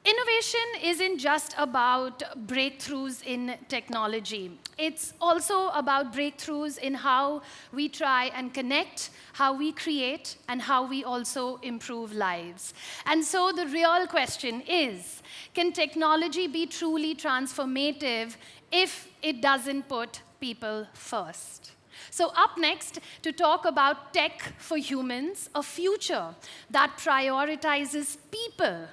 Innovation isn't just about breakthroughs in technology. It's also about breakthroughs in how we try and connect, how we create, and how we also improve lives. And so the real question is, can technology be truly transformative if it doesn't put people first? So up next, to talk about tech for humans, a future that prioritizes people,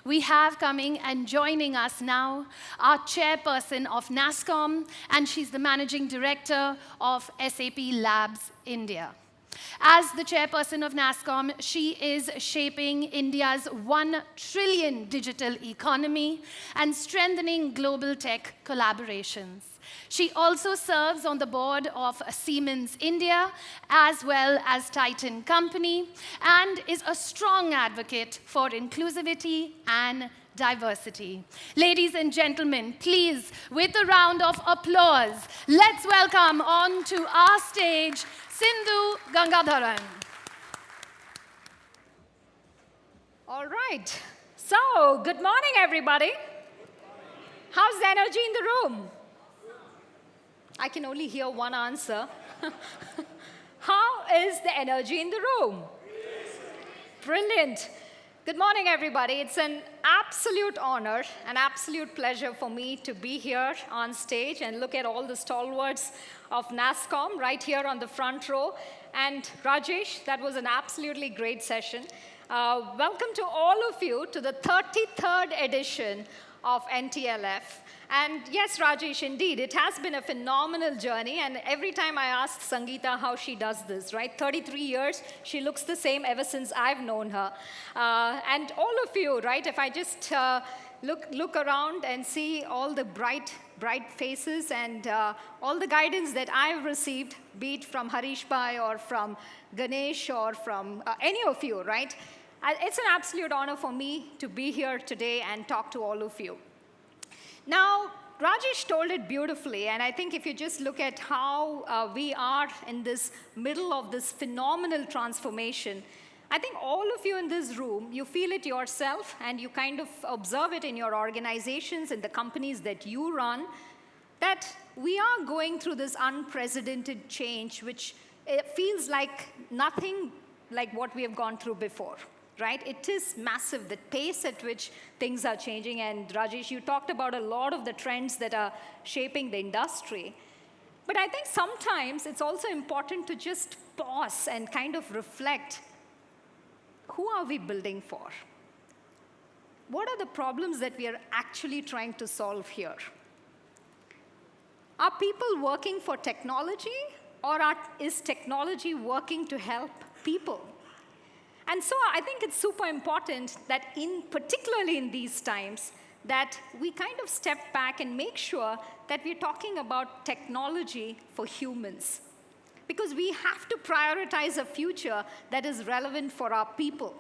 we have coming and joining us now our chairperson of NASSCOM, and she's the managing director of SAP Labs India. As the chairperson of NASSCOM, she is shaping India's 1 trillion digital economy and strengthening global tech collaborations. She also serves on the board of Siemens India, as well as Titan Company, and is a strong advocate for inclusivity and diversity. Ladies and gentlemen, please, with a round of applause, let's welcome onto our stage Sindhu Gangadharan. All right. So, good morning, everybody. How's the energy in the room? I can only hear one answer. How is the energy in the room? Brilliant. Good morning, everybody. It's an absolute honor, an absolute pleasure for me to be here on stage and look at all the stalwarts of NASSCOM right here on the front row. And Rajesh, that was an absolutely great session. Welcome to all of you to the 33rd edition of NTLF. And yes, Rajesh, indeed, it has been a phenomenal journey. And every time I ask Sangeeta how she does this, right? 33 years, she looks the same ever since I've known her. And all of you, right? If I just look around and see all the bright faces and all the guidance that I've received, be it from Harish Bhai or from Ganesh or from any of you, right? It's an absolute honor for me to be here today and talk to all of you. Now, Rajesh told it beautifully, and I think if you just look at how we are in this middle of this phenomenal transformation, I think all of you in this room, you feel it yourself, and you kind of observe it in your organizations, in the companies that you run, that we are going through this unprecedented change, which feels like nothing like what we have gone through before. Right? It is massive, the pace at which things are changing. And Rajesh, you talked about a lot of the trends that are shaping the industry. But I think sometimes it's also important to just pause and kind of reflect, who are we building for? What are the problems that we are actually trying to solve here? Are people working for technology, or is technology working to help people? And so I think it's super important that particularly in these times, that we kind of step back and make sure that we're talking about technology for humans. Because we have to prioritize a future that is relevant for our people.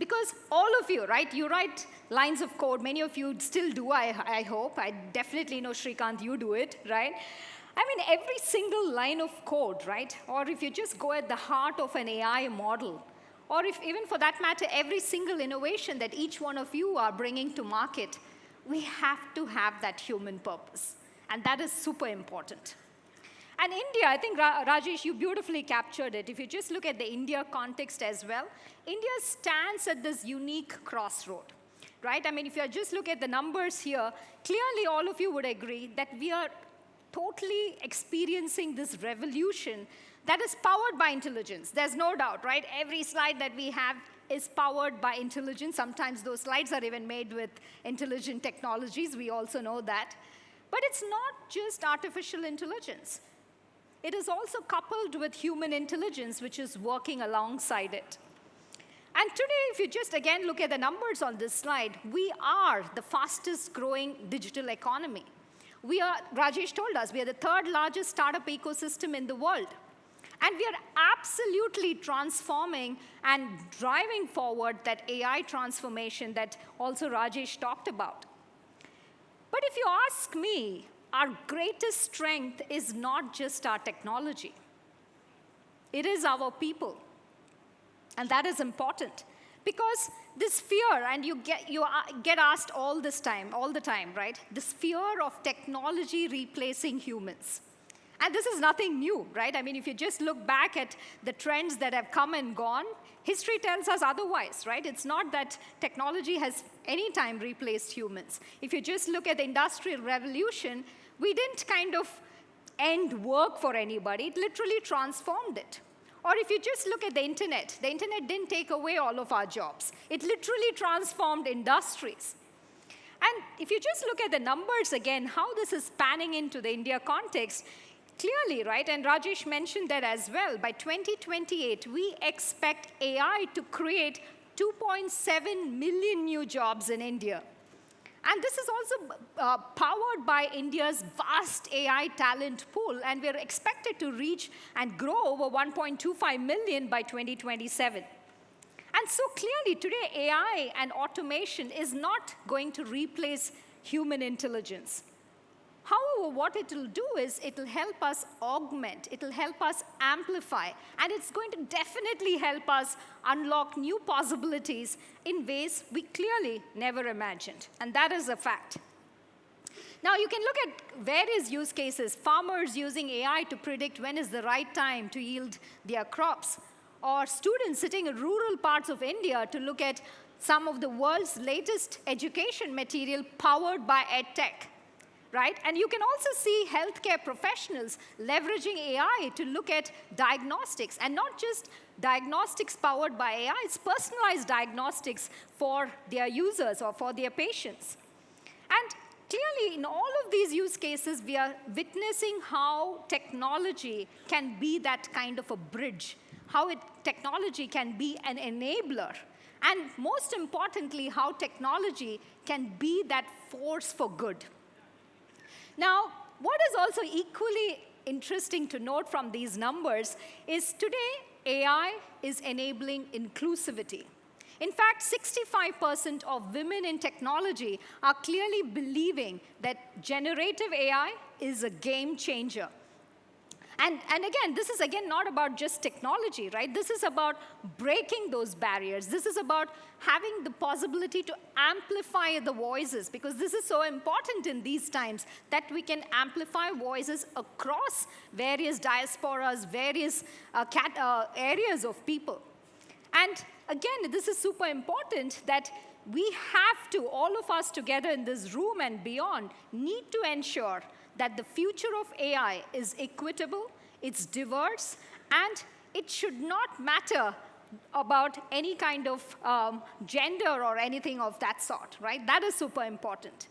Because all of you, right, you write lines of code. Many of you still do, I hope. I definitely know, Shrikant, you do it, right? I mean, every single line of code, right? Or if you just go at the heart of an AI model, or if even for that matter, every single innovation that each one of you are bringing to market, we have to have that human purpose. And that is super important. And India, I think, Rajesh, you beautifully captured it. If you just look at the India context as well, India stands at this unique crossroad, right? I mean, if you just look at the numbers here, clearly all of you would agree that we are totally experiencing this revolution that is powered by intelligence. There's no doubt, right? Every slide that we have is powered by intelligence. Sometimes those slides are even made with intelligent technologies. We also know that. But it's not just artificial intelligence. It is also coupled with human intelligence, which is working alongside it. And today, if you just, again, look at the numbers on this slide, we are the fastest growing digital economy. Rajesh told us, we are the 3rd largest startup ecosystem in the world. And we are absolutely transforming and driving forward that AI transformation that also Rajesh talked about. But if you ask me, our greatest strength is not just our technology. It is our people. And that is important. Because this fear, and you get asked all the time, right? This fear of technology replacing humans. And this is nothing new, right? I mean, if you just look back at the trends that have come and gone, history tells us otherwise, right? It's not that technology has any time replaced humans. If you just look at the Industrial Revolution, we didn't kind of end work for anybody. It literally transformed it. Or if you just look at the internet didn't take away all of our jobs. It literally transformed industries. And if you just look at the numbers again, how this is panning into the India context, clearly, right, and Rajesh mentioned that as well, by 2028, we expect AI to create 2.7 million new jobs in India. And this is also powered by India's vast AI talent pool, and we're expected to reach and grow over 1.25 million by 2027. And so clearly, today, AI and automation is not going to replace human intelligence. However, what it will do is it will help us augment, it will help us amplify, and it's going to definitely help us unlock new possibilities in ways we clearly never imagined. And that is a fact. Now, you can look at various use cases, farmers using AI to predict when is the right time to yield their crops, or students sitting in rural parts of India to look at some of the world's latest education material powered by EdTech. Right? And you can also see healthcare professionals leveraging AI to look at diagnostics, and not just diagnostics powered by AI, it's personalized diagnostics for their users or for their patients. And clearly, in all of these use cases, we are witnessing how technology can be that kind of a bridge, how technology can be an enabler, and most importantly, how technology can be that force for good. Now, what is also equally interesting to note from these numbers is today, AI is enabling inclusivity. In fact, 65% of women in technology are clearly believing that generative AI is a game changer. And again, this is again not about just technology, right? This is about breaking those barriers. This is about having the possibility to amplify the voices, because this is so important in these times that we can amplify voices across various diasporas, various areas of people. And again, this is super important that we have to, all of us together in this room and beyond, need to ensure that the future of AI is equitable, it's diverse, and it should not matter about any kind of gender or anything of that sort, right? That is super important.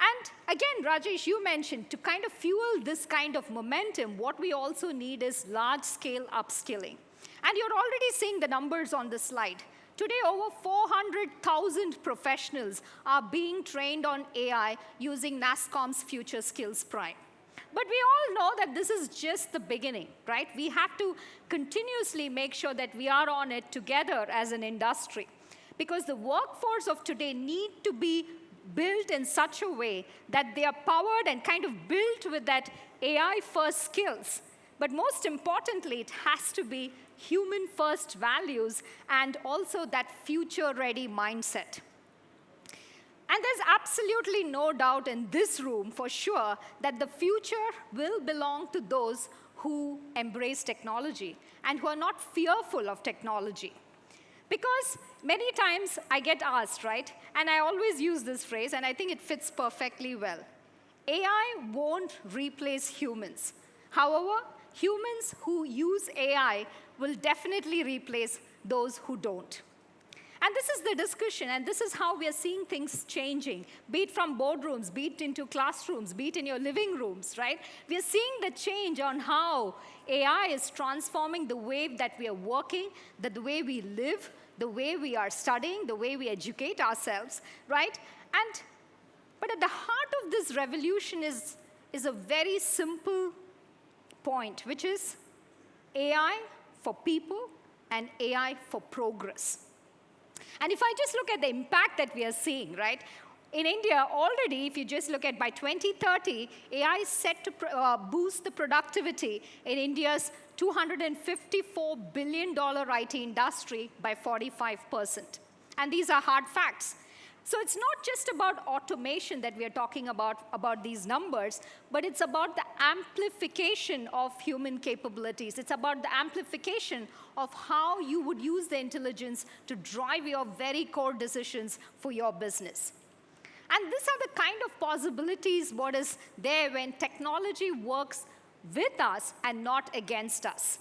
And again, Rajesh, you mentioned, to kind of fuel this kind of momentum, what we also need is large-scale upskilling. And you're already seeing the numbers on the slide. Today, over 400,000 professionals are being trained on AI using NASSCOM's Future Skills Prime. But we all know that this is just the beginning, right? We have to continuously make sure that we are on it together as an industry, because the workforce of today need to be built in such a way that they are powered and kind of built with that AI-first skills. But most importantly, it has to be human-first values and also that future-ready mindset. And there's absolutely no doubt in this room, for sure, that the future will belong to those who embrace technology and who are not fearful of technology. Because many times I get asked, right, and I always use this phrase, and I think it fits perfectly well. AI won't replace humans. However, humans who use AI will definitely replace those who don't. And this is the discussion, and this is how we are seeing things changing, be it from boardrooms, be it into classrooms, be it in your living rooms, right? We are seeing the change on how AI is transforming the way that we are working, the way we live, the way we are studying, the way we educate ourselves, right? But at the heart of this revolution is a very simple point, which is AI for people and AI for progress. And if I just look at the impact that we are seeing, right? In India, already, if you just look at by 2030, AI is set to boost the productivity in India's $254 billion IT industry by 45%. And these are hard facts. So it's not just about automation that we are talking about these numbers, but it's about the amplification of human capabilities. It's about the amplification of how you would use the intelligence to drive your very core decisions for your business. And these are the kind of possibilities what is there when technology works with us and not against us.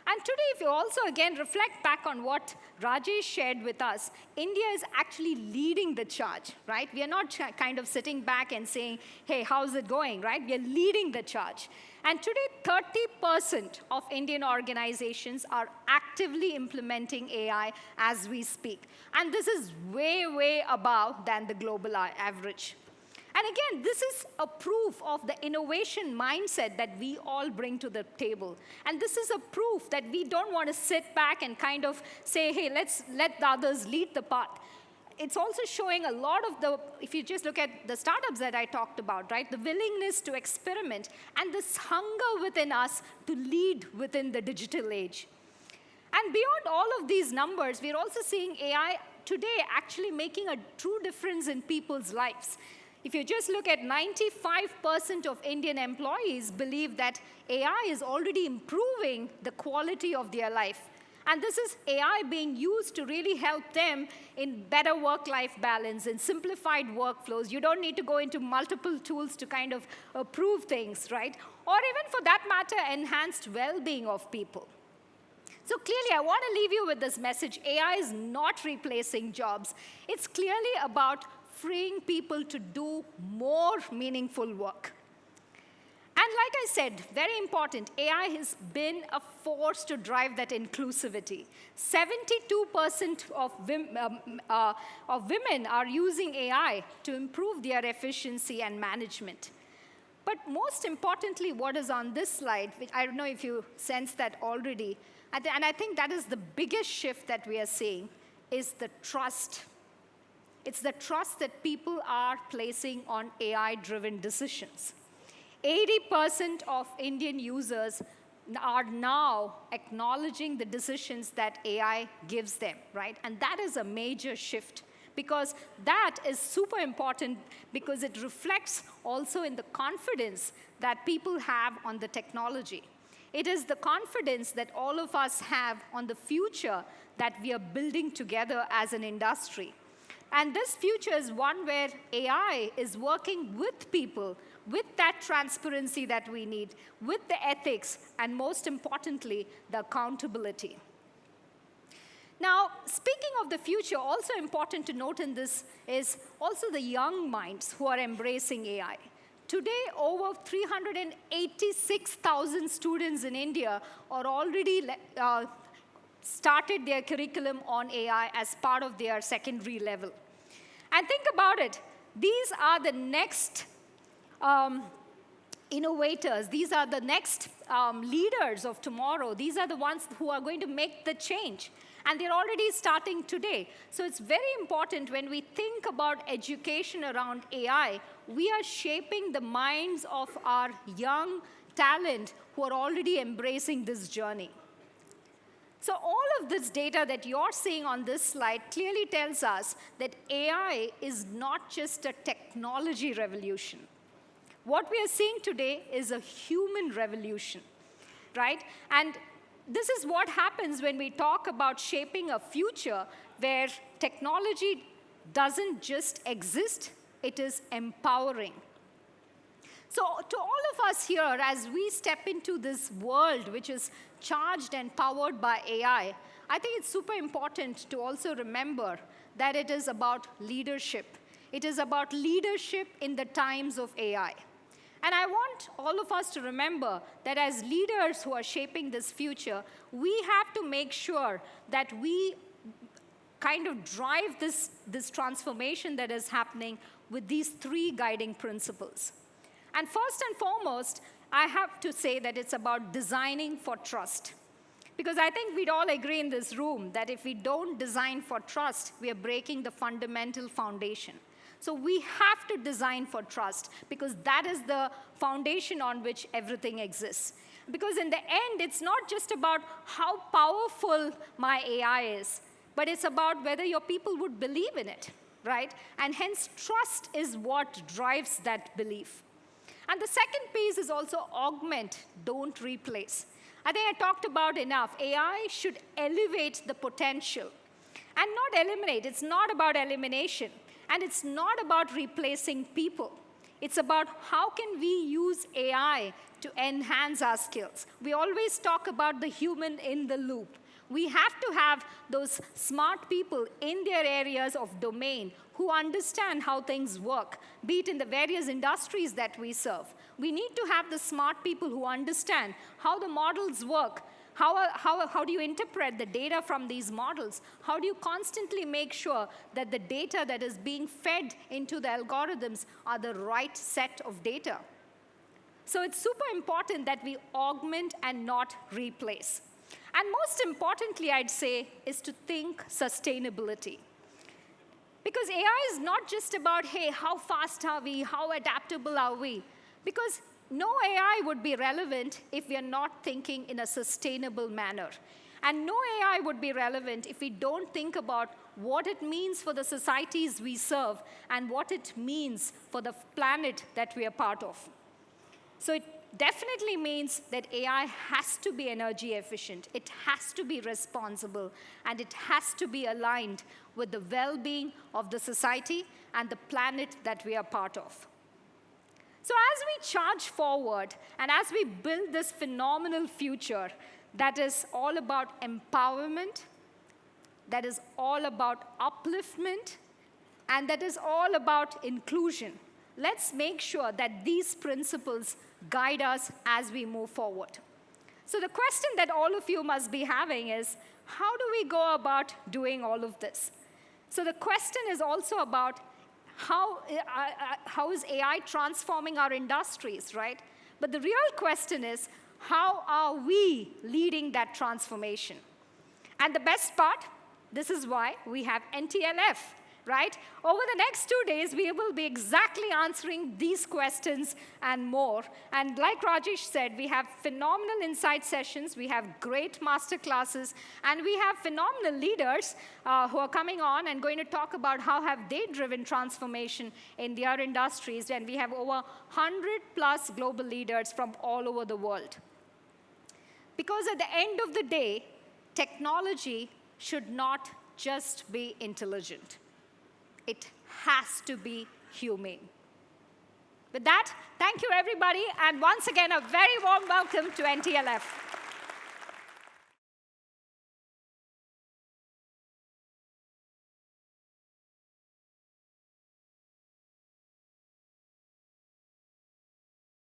And today, if you also again reflect back on what Rajesh shared with us, India is actually leading the charge, right? We are not kind of sitting back and saying, hey, how's it going, right? We are leading the charge. And today, 30% of Indian organizations are actively implementing AI as we speak. And this is way, way above than the global average. And again, this is a proof of the innovation mindset that we all bring to the table. And this is a proof that we don't want to sit back and kind of say, hey, let's let the others lead the path. It's also showing a lot of the, if you just look at the startups that I talked about, right? The willingness to experiment and this hunger within us to lead within the digital age. And beyond all of these numbers, we're also seeing AI today actually making a true difference in people's lives. If you just look at 95% of Indian employees believe that AI is already improving the quality of their life. And this is AI being used to really help them in better work-life balance and simplified workflows. You don't need to go into multiple tools to kind of approve things, right? Or even for that matter, enhanced well-being of people. So clearly, I want to leave you with this message. AI is not replacing jobs. It's clearly about freeing people to do more meaningful work. And like I said, very important, AI has been a force to drive that inclusivity. 72% of women are using AI to improve their efficiency and management. But most importantly, what is on this slide, which I don't know if you sense that already, and I think that is the biggest shift that we are seeing, is the trust. It's the trust that people are placing on AI-driven decisions. 80% of Indian users are now acknowledging the decisions that AI gives them, right? And that is a major shift, because that is super important, because it reflects also in the confidence that people have on the technology. It is the confidence that all of us have on the future that we are building together as an industry. And this future is one where AI is working with people, with that transparency that we need, with the ethics, and most importantly, the accountability. Now, speaking of the future, also important to note in this is also the young minds who are embracing AI. Today, over 386,000 students in India are already started their curriculum on AI as part of their secondary level. And think about it. These are the next innovators. These are the next leaders of tomorrow. These are the ones who are going to make the change. And they're already starting today. So it's very important when we think about education around AI, we are shaping the minds of our young talent who are already embracing this journey. So all of this data that you're seeing on this slide clearly tells us that AI is not just a technology revolution. What we are seeing today is a human revolution, right? And this is what happens when we talk about shaping a future where technology doesn't just exist, it is empowering. So to all of us here, as we step into this world which is charged and powered by AI, I think it's super important to also remember that it is about leadership. It is about leadership in the times of AI. And I want all of us to remember that as leaders who are shaping this future, we have to make sure that we kind of drive this transformation that is happening with these three guiding principles. And first and foremost, I have to say that it's about designing for trust. Because I think we'd all agree in this room that if we don't design for trust, we are breaking the fundamental foundation. So we have to design for trust, because that is the foundation on which everything exists. Because in the end, it's not just about how powerful my AI is, but it's about whether your people would believe in it, right? And hence, trust is what drives that belief. And the second piece is also augment, don't replace. I think I talked about enough. AI should elevate the potential and not eliminate. It's not about elimination. And it's not about replacing people. It's about how can we use AI to enhance our skills. We always talk about the human in the loop. We have to have those smart people in their areas of domain who understand how things work, be it in the various industries that we serve. We need to have the smart people who understand how the models work. How do you interpret the data from these models? How do you constantly make sure that the data that is being fed into the algorithms are the right set of data? So it's super important that we augment and not replace. And most importantly, I'd say, is to think sustainability. Because AI is not just about, hey, how fast are we? How adaptable are we? Because no AI would be relevant if we are not thinking in a sustainable manner. And no AI would be relevant if we don't think about what it means for the societies we serve and what it means for the planet that we are part of. So it definitely means that AI has to be energy efficient, it has to be responsible, and it has to be aligned with the well-being of the society and the planet that we are part of. So as we charge forward and as we build this phenomenal future that is all about empowerment, that is all about upliftment, and that is all about inclusion, let's make sure that these principles guide us as we move forward. So the question that all of you must be having is, how do we go about doing all of this? So the question is also about how is AI transforming our industries, right? But the real question is, how are we leading that transformation? And the best part, this is why we have NTLF, right? Over the next 2 days, we will be exactly answering these questions and more. And like Rajesh said, we have phenomenal insight sessions, we have great master classes, and we have phenomenal leaders who are coming on and going to talk about how have they driven transformation in their industries. And we have over 100+ global leaders from all over the world. Because at the end of the day, technology should not just be intelligent. It has to be humane. With that, thank you, everybody. And once again, a very warm welcome to NTLF.